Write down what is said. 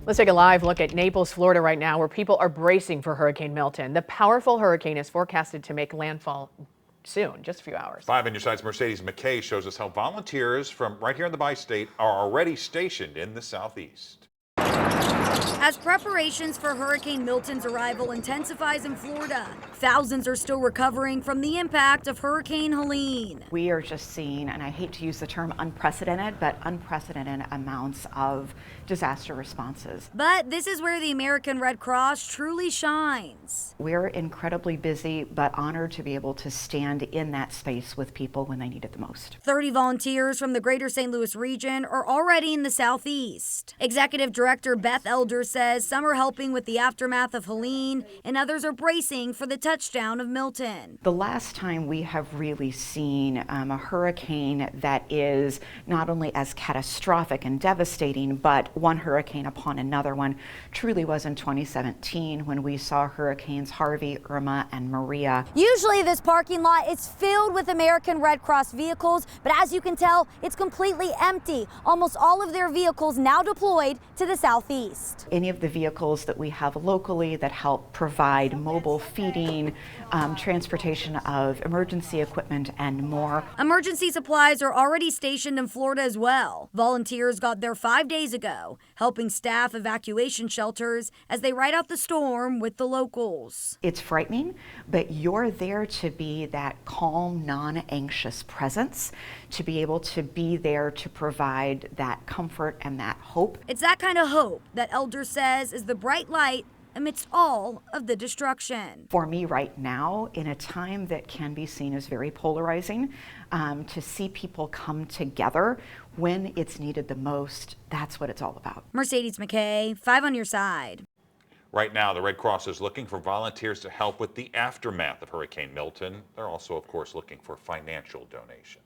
Let's take a live look at Naples, Florida right now, where people are bracing for Hurricane Milton. The powerful hurricane is forecasted to make landfall soon, just a few hours. 5 on your side's Mercedes McKay shows us how volunteers from right here in the bi-state are already stationed in the southeast. As preparations for Hurricane Milton's arrival intensifies in Florida, thousands are still recovering from the impact of Hurricane Helene. We are just seeing, and I hate to use the term unprecedented, but unprecedented amounts of disaster responses. But this is where the American Red Cross truly shines. We're incredibly busy, but honored to be able to stand in that space with people when they need it the most. 30 volunteers from the greater St. Louis region are already in the southeast. Executive Director Beth Elder says some are helping with the aftermath of Helene and others are bracing for the touchdown of Milton. The last time we have really seen a hurricane that is not only as catastrophic and devastating, but one hurricane upon another one truly was in 2017 when we saw hurricanes Harvey, Irma, and Maria. Usually this parking lot is filled with American Red Cross vehicles, but as you can tell, it's completely empty. Almost all of their vehicles now deployed to the southeast. Any of the vehicles that we have locally that help provide mobile feeding, transportation of emergency equipment, and more. Emergency supplies are already stationed in Florida as well. Volunteers got there 5 days ago, helping staff evacuation shelters as they ride out the storm with the locals. It's frightening, but you're there to be that calm, non-anxious presence, to be able to be there to provide that comfort and that hope. It's that kind of hope that Elder says is the bright light amidst all of the destruction. For me right now, in a time that can be seen as very polarizing, to see people come together when it's needed the most, that's what it's all about. Mercedes McKay, 5 on your side. Right now, the Red Cross is looking for volunteers to help with the aftermath of Hurricane Milton. They're also, of course, looking for financial donations.